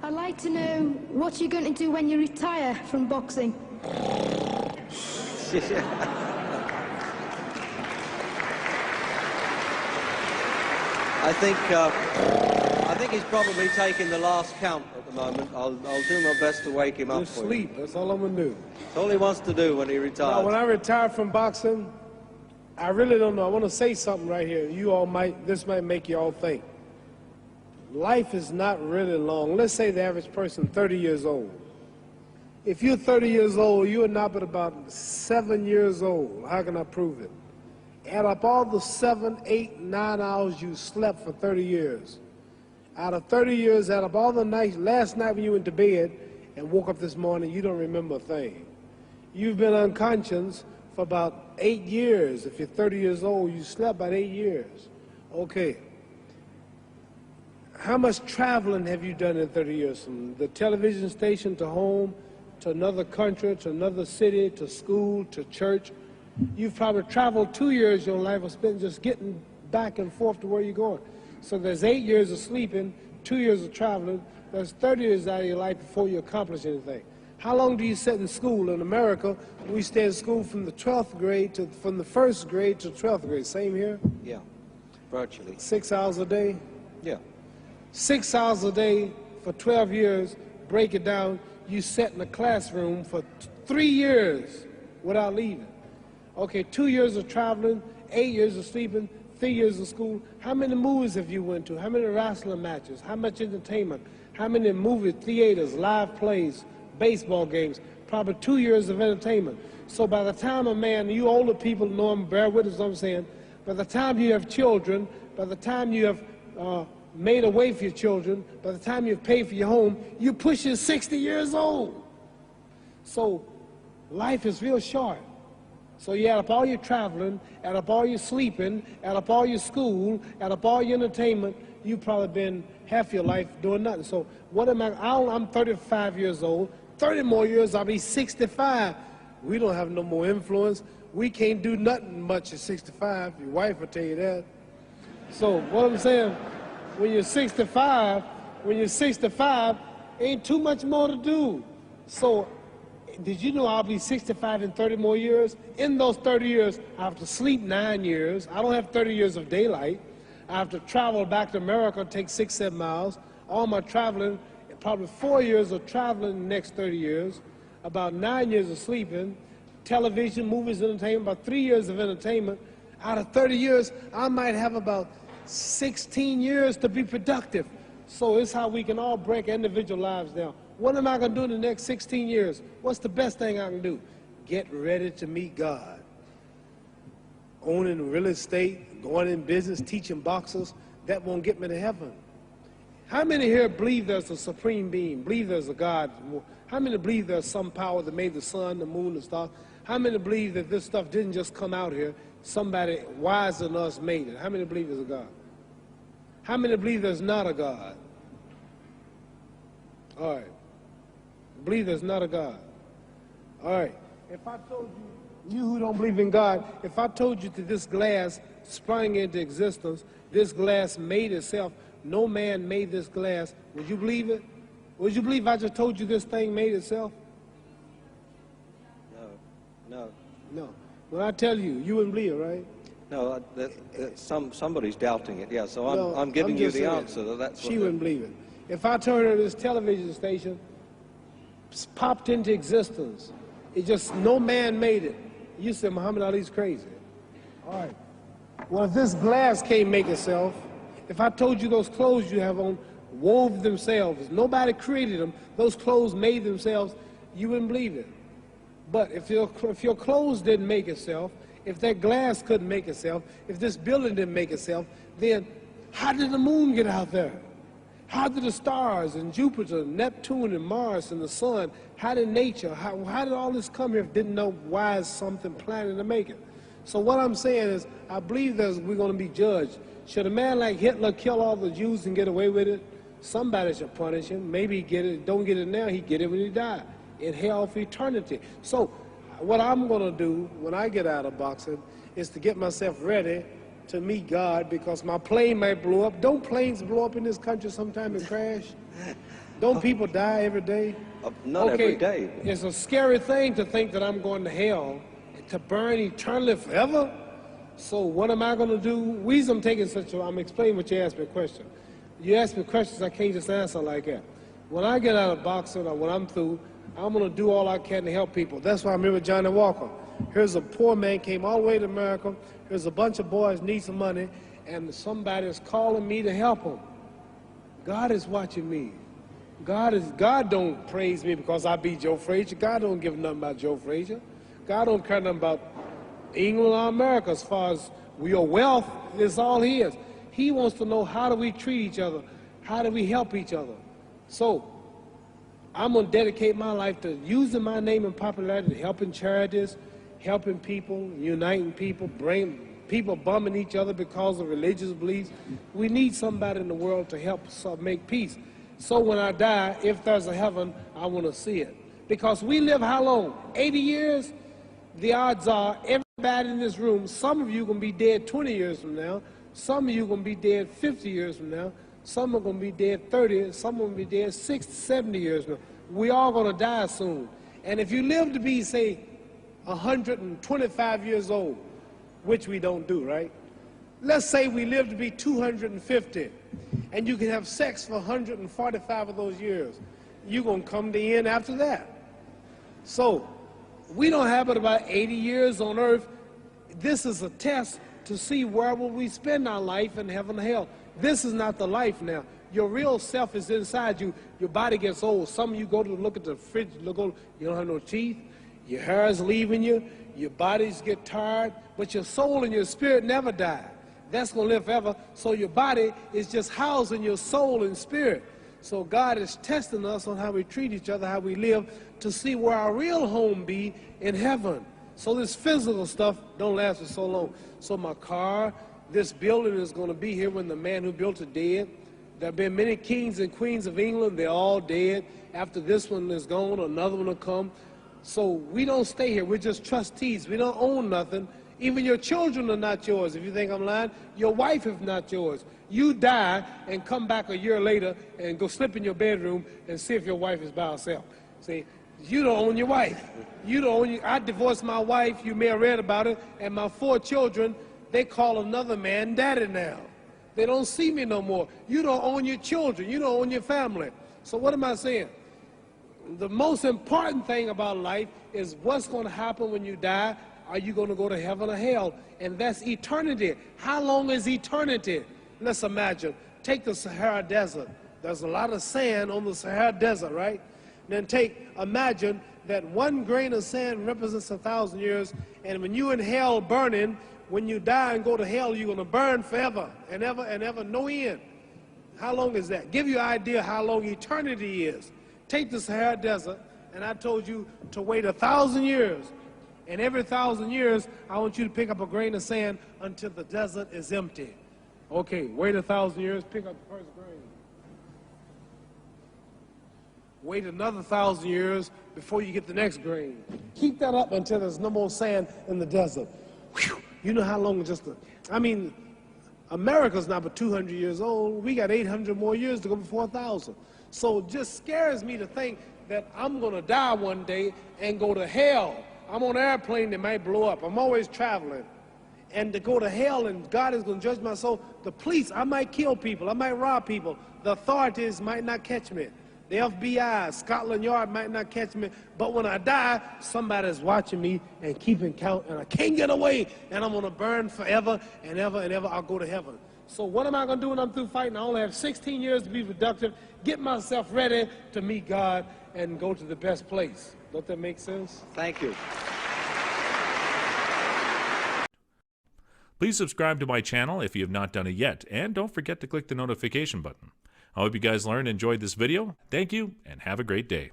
I'd like to know what you're going to do when you retire from boxing. I think he's probably taking the last count at the moment. I'll do my best to wake him up Just for sleep. you. That's all I'm going to do. That's all he wants to do when he retires. Now, when I retire from boxing, I really don't know. I want to say something right here. This might make you all think. Life is not really long. Let's say the average person 30 years old. If you're 30 years old, you are not but about 7 years old. How can I prove it? Add up all the 7, 8, 9 hours you slept for 30 years. Out of 30 years, add up all the nights, last night when you went to bed and woke up this morning, you don't remember a thing. You've been unconscious for about 8 years. If you're 30 years old, you slept about 8 years. Okay. How much traveling have you done in 30 years? From the television station to home, to another country, to another city, to school, to church. You've probably traveled 2 years your life or spent just getting back and forth to where you're going. So there's 8 years of sleeping, 2 years of traveling. There's 30 years out of your life before you accomplish anything. How long do you sit in school? In America, we stay in school from the 12th grade from the 1st grade to 12th grade. Same here? Yeah, virtually. 6 hours a day? Yeah. 6 hours a day for 12 years, break it down, you sat in a classroom for 3 years without leaving. Okay, 2 years of traveling, 8 years of sleeping, 3 years of school. How many movies have you went to? How many wrestling matches? How much entertainment? How many movie theaters, live plays, baseball games? Probably 2 years of entertainment. So by the time a man, you older people know him, bear with us what I'm saying, by the time you have children, by the time you have made a way for your children, by the time you've paid for your home, you're pushing 60 years old. So life is real short. So you add up all your traveling, add up all your sleeping, add up all your school, add up all your entertainment, you've probably been half your life doing nothing. So what am I? I'm 35 years old. 30 more years, I'll be 65. We don't have no more influence. We can't do nothing much at 65. Your wife will tell you that. So what I'm saying, when you're 65, ain't too much more to do. So did you know I'll be 65 in 30 more years? In those 30 years, I have to sleep 9 years. I don't have 30 years of daylight. I have to travel back to America, take 6, 7 miles. All my traveling, probably 4 years of traveling in the next 30 years, about 9 years of sleeping, television, movies, entertainment, about 3 years of entertainment. Out of 30 years, I might have about 16 years to be productive. So it's how we can all break individual lives down. What am I going to do in the next 16 years? What's the best thing I can do? Get ready to meet God. Owning real estate, going in business, teaching boxers, that won't get me to heaven. How many here believe there's a supreme being, believe there's a God? How many believe there's some power that made the sun, the moon, the stars? How many believe that this stuff didn't just come out here? Somebody wiser than us made it. How many believe there's a God? How many believe there's not a God? All right. Believe there's not a God. All right. If I told you who don't believe in God, if I told you that this glass sprang into existence, this glass made itself, no man made this glass, would you believe it? Would you believe I just told you this thing made itself? No. No. When I tell you, you wouldn't believe it, right? No, somebody's doubting it, yeah, so I'm giving you the answer. That's she wouldn't believe it. If I told her this television station popped into existence, it just, no man made it, you said Muhammad Ali's crazy. All right. Well, if this glass can't make itself, if I told you those clothes you have on wove themselves, nobody created them, those clothes made themselves, you wouldn't believe it. But if your clothes didn't make itself, if that glass couldn't make itself, if this building didn't make itself, then how did the moon get out there? How did the stars and Jupiter, Neptune and Mars and the sun, how did nature, how did all this come here if it didn't know why is something planning to make it? So what I'm saying is, I believe that we're going to be judged. Should a man like Hitler kill all the Jews and get away with it? Somebody should punish him. Maybe he get it, don't get it now, he get it when he died, in hell for eternity. So what I'm going to do when I get out of boxing is to get myself ready to meet God because my plane might blow up. Don't planes blow up in this country sometime and crash? Don't people die every day? Not every day. It's a scary thing to think that I'm going to hell to burn eternally forever. So what am I going to do? Reason I'm taking I'm explaining what you asked me a question. You ask me questions I can't just answer like that. When I get out of boxing or when I'm through, I'm going to do all I can to help people. That's why I remember Johnny Walker. Here's a poor man, came all the way to America. Here's a bunch of boys need some money, and somebody is calling me to help them. God is watching me. God don't praise me because I beat Joe Frazier. God don't give nothing about Joe Frazier. God don't care nothing about England or America as far as your wealth. It's all his. He wants to know, how do we treat each other? How do we help each other? So I'm going to dedicate my life to using my name and popularity, helping charities, helping people, uniting people, bring people bumming each other because of religious beliefs. We need somebody in the world to help us make peace. So when I die, if there's a heaven, I want to see it. Because we live how long? 80 years? The odds are everybody in this room, some of you are going to be dead 20 years from now. Some of you are going to be dead 50 years from now. Some are going to be dead 30, some are going to be dead 60, 70 years from now. We all going to die soon. And if you live to be, say, 125 years old, which we don't do, right? Let's say we live to be 250, and you can have sex for 145 of those years. You're going to come to the end after that. So we don't have but about 80 years on earth. This is a test to see where will we spend our life in heaven or hell. This is not the life now. Your real self is inside you. Your body gets old. Some of you go to look at the fridge, you don't have no teeth. Your hair is leaving you. Your bodies get tired. But your soul and your spirit never die. That's going to live forever. So your body is just housing your soul and spirit. So God is testing us on how we treat each other, how we live, to see where our real home be in heaven. So this physical stuff don't last for so long. So my car, this building is going to be here when the man who built it dead. There have been many kings and queens of England. They're all dead. After this one is gone, another one will come. So we don't stay here. We're just trustees. We don't own nothing. Even your children are not yours. If you think I'm lying, your wife is not yours. You die and come back a year later and go slip in your bedroom and see if your wife is by herself. See, you don't own your wife. You don't own I divorced my wife. You may have read about it. And my 4 children, they call another man daddy now. They don't see me no more. You don't own your children. You don't own your family. So what am I saying? The most important thing about life is what's going to happen when you die. Are you going to go to heaven or hell? And that's eternity. How long is eternity? Let's imagine. Take the Sahara Desert. There's a lot of sand on the Sahara Desert, right? Then imagine that 1 grain of sand represents 1,000 years, and when you in hell burning, when you die and go to hell, you're going to burn forever and ever and ever, no end. How long is that? Give you an idea how long eternity is. Take the Sahara Desert, and I told you to wait 1,000 years. And every 1,000 years, I want you to pick up a grain of sand until the desert is empty. Okay, wait 1,000 years, pick up the first grain. Wait another 1,000 years before you get the next grain. Keep that up until there's no more sand in the desert. Whew. You know how long America's not but 200 years old. We got 800 more years to go before 1,000. So it just scares me to think that I'm going to die one day and go to hell. I'm on an airplane that might blow up. I'm always traveling. And to go to hell and God is going to judge my soul. The police, I might kill people. I might rob people. The authorities might not catch me. The FBI, Scotland Yard might not catch me. But when I die, somebody's watching me and keeping count. And I can't get away. And I'm going to burn forever and ever and ever. I'll go to heaven. So what am I going to do when I'm through fighting? I only have 16 years to be productive. Get myself ready to meet God and go to the best place. Don't that make sense? Thank you. Please subscribe to my channel if you have not done it yet, and don't forget to click the notification button. I hope you guys learned and enjoyed this video. Thank you, and have a great day.